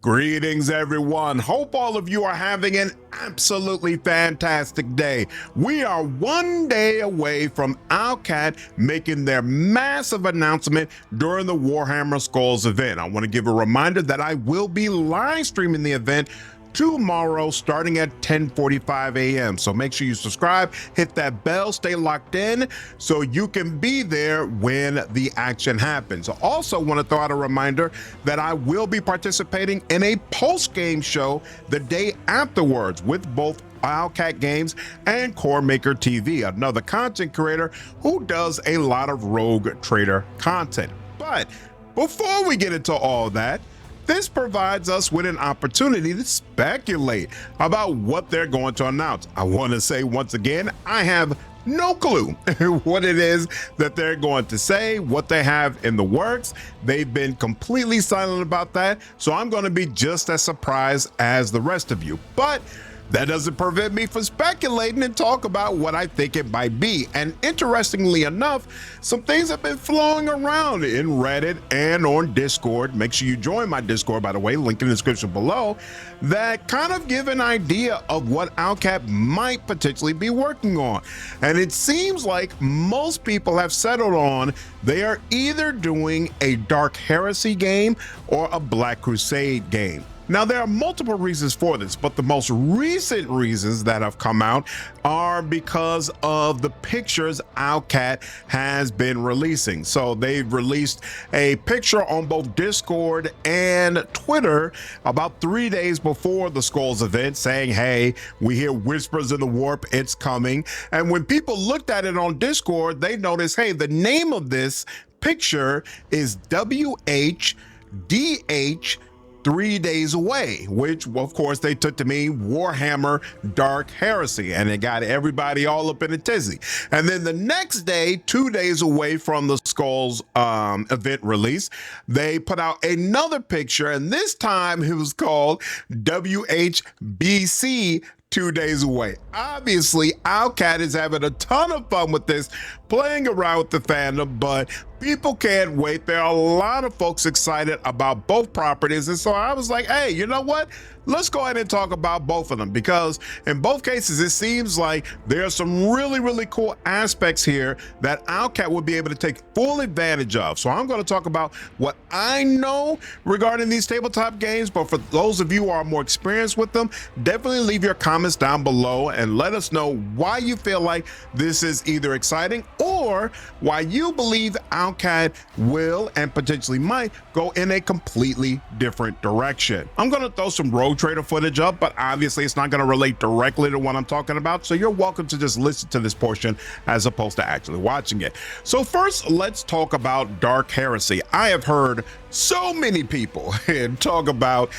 Greetings, everyone. Hope all of you are having an absolutely fantastic day. We are one day away from Owlcat making their massive announcement during the Warhammer Skulls event. I want to give a reminder that I will be live streaming the event tomorrow starting at 10:45 a.m. So make sure you subscribe, hit that bell, stay locked in so you can be there when the action happens. I also want to throw out a reminder that I will be participating in a post-game show the day afterwards with both Owlcat Games and Core Maker TV, another content creator who does a lot of Rogue Trader content. But before we get into all that, this provides us with an opportunity to speculate about what they're going to announce. I want to say once again, I have no clue what it is that they're going to say, what they have in the works. They've been completely silent about that, so I'm going to be just as surprised as the rest of you. But that doesn't prevent me from speculating and talk about what I think it might be. And interestingly enough, some things have been flowing around in Reddit and on Discord. Make sure you join my Discord, by the way, link in the description below, that kind of give an idea of what Owlcat might potentially be working on. And it seems like most people have settled on they are either doing a Dark Heresy game or a Black Crusade game. Now, there are multiple reasons for this, but the most recent reasons that have come out are because of the pictures Owlcat has been releasing. So they've released a picture on both Discord and Twitter about 3 days before the Skulls event saying, hey, we hear whispers in the warp, it's coming. And when people looked at it on Discord, they noticed, hey, the name of this picture is WHDH 3 days away, which of course they took to mean Warhammer Dark Heresy, and it got everybody all up in a tizzy. And then the next day, 2 days away from the Skulls event release, they put out another picture, and this time it was called WHBC 2 days away. Obviously, Owlcat is having a ton of fun with this, playing around with the fandom, but people can't wait. There are a lot of folks excited about both properties, and so I was like, hey, you know what? Let's go ahead and talk about both of them, because in both cases, it seems like there are some really, really cool aspects here that Owlcat will be able to take full advantage of. So I'm going to talk about what I know regarding these tabletop games, but for those of you who are more experienced with them, definitely leave your comments down below and let us know why you feel like this is either exciting or why you believe Owlcat will and potentially might go in a completely different direction. I'm going to throw some Rogue Trader footage up, but obviously it's not going to relate directly to what I'm talking about, so you're welcome to just listen to this portion as opposed to actually watching it. So first, let's talk about Dark Heresy. I have heard so many people talk about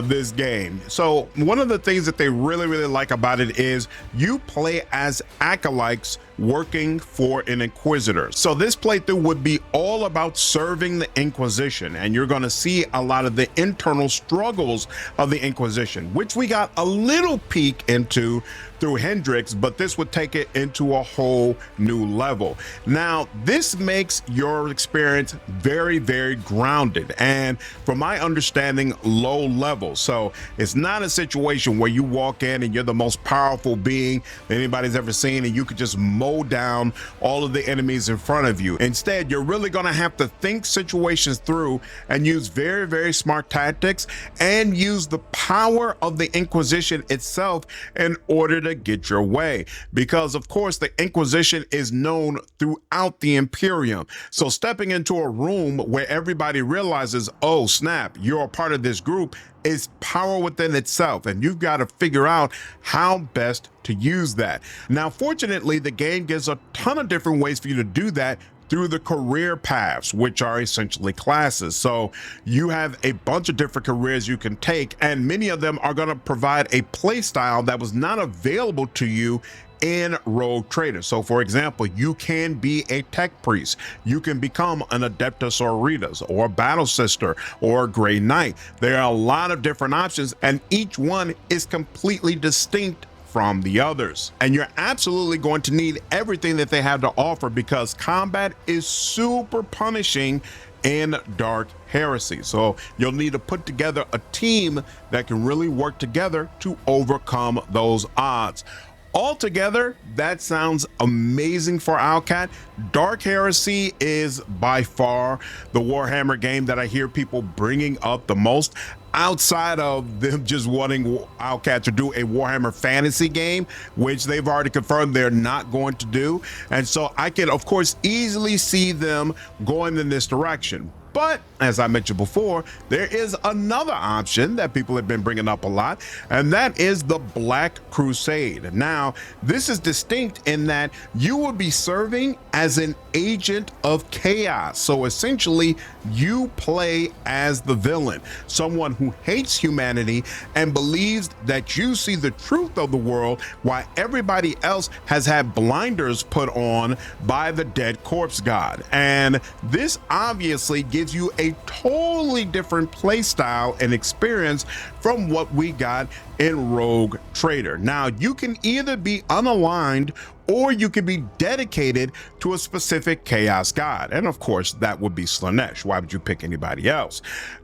this game. So one of the things that they really, really like about it is you play as acolytes working for an inquisitor. So this playthrough would be all about serving the Inquisition, and you're going to see a lot of the internal struggles of the Inquisition, which we got a little peek into through Hendrix, but this would take it into a whole new level. Now, this makes your experience very, very grounded, and from my understanding, low level. So it's not a situation where you walk in and you're the most powerful being that anybody's ever seen and you could just mow down all of the enemies in front of you. Instead, you're really going to have to think situations through and use very, very smart tactics and use the power of the Inquisition itself in order to get your way, because of course the Inquisition is known throughout the Imperium. So stepping into a room where everybody realizes, oh snap, you're a part of this group, is power within itself, and you've got to figure out how best to use that. Now, fortunately, the game gives a ton of different ways for you to do that through the career paths, which are essentially classes. So you have a bunch of different careers you can take, and many of them are going to provide a play style that was not available to you in Rogue Trader. So for example, you can be a tech priest, you can become an Adeptus Auritas or a Battle Sister or a Grey Knight. There are a lot of different options, and each one is completely distinct from the others. And you're absolutely going to need everything that they have to offer, because combat is super punishing in Dark Heresy. So you'll need to put together a team that can really work together to overcome those odds. Altogether, that sounds amazing for Owlcat. Dark Heresy is by far the Warhammer game that I hear people bringing up the most, outside of them just wanting Owlcat to do a Warhammer fantasy game, which they've already confirmed they're not going to do. And so I can, of course, easily see them going in this direction. But as I mentioned before, there is another option that people have been bringing up a lot, and that is the Black Crusade. Now, this is distinct in that you will be serving as an agent of chaos. So essentially, you play as the villain, someone who hates humanity and believes that you see the truth of the world while everybody else has had blinders put on by the dead corpse god. And this obviously gives you a totally different play style and experience from what we got in Rogue Trader. Now, you can either be unaligned or you can be dedicated to a specific chaos god. And of course, that would be Slaanesh. Why would you pick anybody else?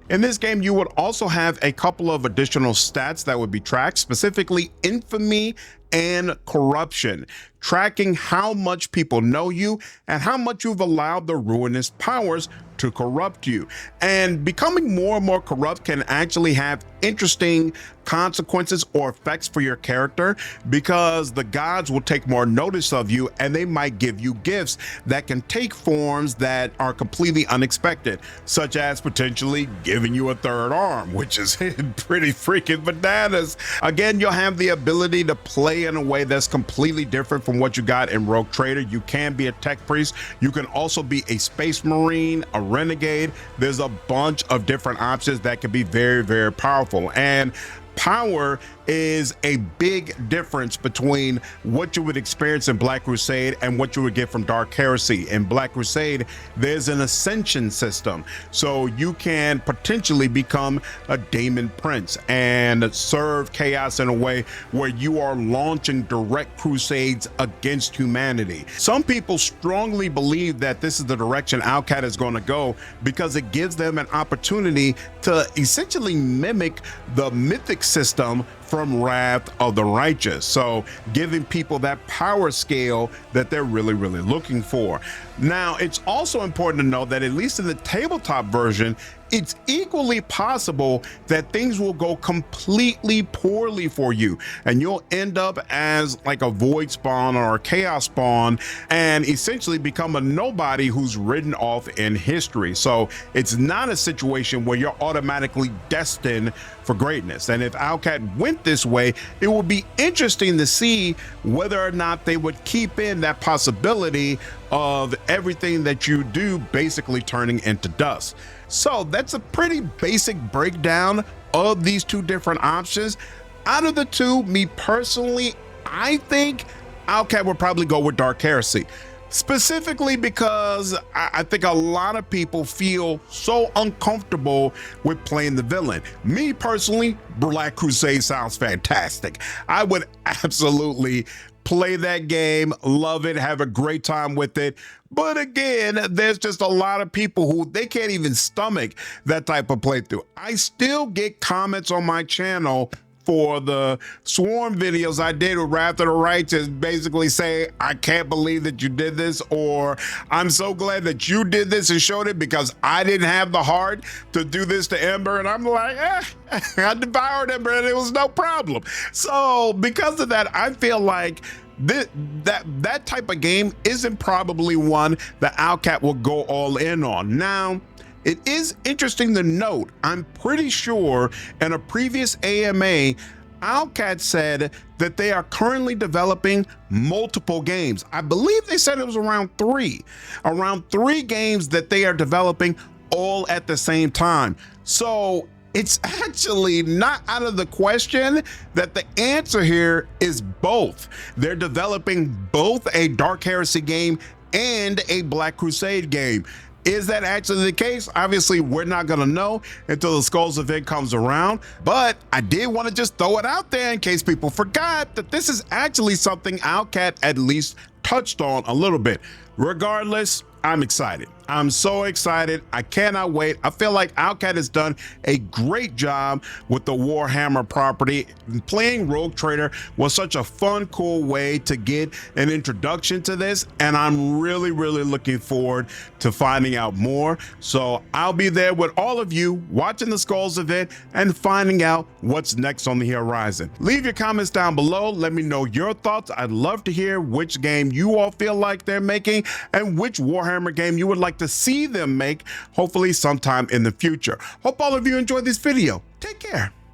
In this game, you would also have a couple of additional stats that would be tracked, specifically infamy and corruption, tracking how much people know you and how much you've allowed the ruinous powers to corrupt you. And becoming more and more corrupt can actually have interesting consequences or effects for your character, because the gods will take more notice of you and they might give you gifts that can take forms that are completely unexpected, such as potentially giving you a third arm, which is pretty freaking bananas. Again, you'll have the ability to play in a way that's completely different from what you got in Rogue Trader. You can be a tech priest. You can also be a space marine, a renegade. There's a bunch of different options that can be very, very powerful. And power is a big difference between what you would experience in Black Crusade and what you would get from Dark Heresy. In Black Crusade, there's an ascension system, so you can potentially become a Daemon Prince and serve chaos in a way where you are launching direct crusades against humanity. Some people strongly believe that this is the direction Owlcat is going to go because it gives them an opportunity to essentially mimic the mythic system from Wrath of the Righteous, so giving people that power scale that they're really looking for. Now, it's also important to know that at least in the tabletop version, it's equally possible that things will go completely poorly for you and you'll end up as like a void spawn or a chaos spawn and essentially become a nobody who's written off in history. So it's not a situation where you're automatically destined for greatness. And if Owlcat went this way, it would be interesting to see whether or not they would keep in that possibility of everything that you do basically turning into dust. So that's a pretty basic breakdown of these two different options. Out of the two, me personally, I think Owlcat would probably go with Dark Heresy, specifically because I think a lot of people feel so uncomfortable with playing the villain. Me personally, Black Crusade sounds fantastic. I would absolutely play that game, love it, have a great time with it. But again, there's just a lot of people who they can't even stomach that type of playthrough. I still get comments on my channel for the Swarm videos I did with Wrath of the Righteous, basically say, I can't believe that you did this, or I'm so glad that you did this and showed it because I didn't have the heart to do this to Ember. And I'm like, I devoured Ember and it was no problem. So because of that, I feel like that type of game isn't probably one that Owlcat will go all in on. Now, it is interesting to note, I'm pretty sure in a previous AMA, Owlcat said that they are currently developing multiple games. I believe they said it was around three games that they are developing all at the same time. So it's actually not out of the question that the answer here is both. They're developing both a Dark Heresy game and a Black Crusade game. Is that actually the case? Obviously, we're not gonna know until the Skulls event comes around, but I did want to just throw it out there in case people forgot that this is actually something Owlcat at least touched on a little bit. Regardless, I'm excited. I'm so excited. I cannot wait. I feel like Owlcat has done a great job with the Warhammer property. Playing Rogue Trader was such a fun, cool way to get an introduction to this, and I'm really looking forward to finding out more. So I'll be there with all of you watching the Skulls event and finding out what's next on the horizon. Leave your comments down below. Let me know your thoughts. I'd love to hear which game you all feel like they're making and which Warhammer game you would like to see them make, hopefully sometime in the future. Hope all of you enjoyed this video. Take care.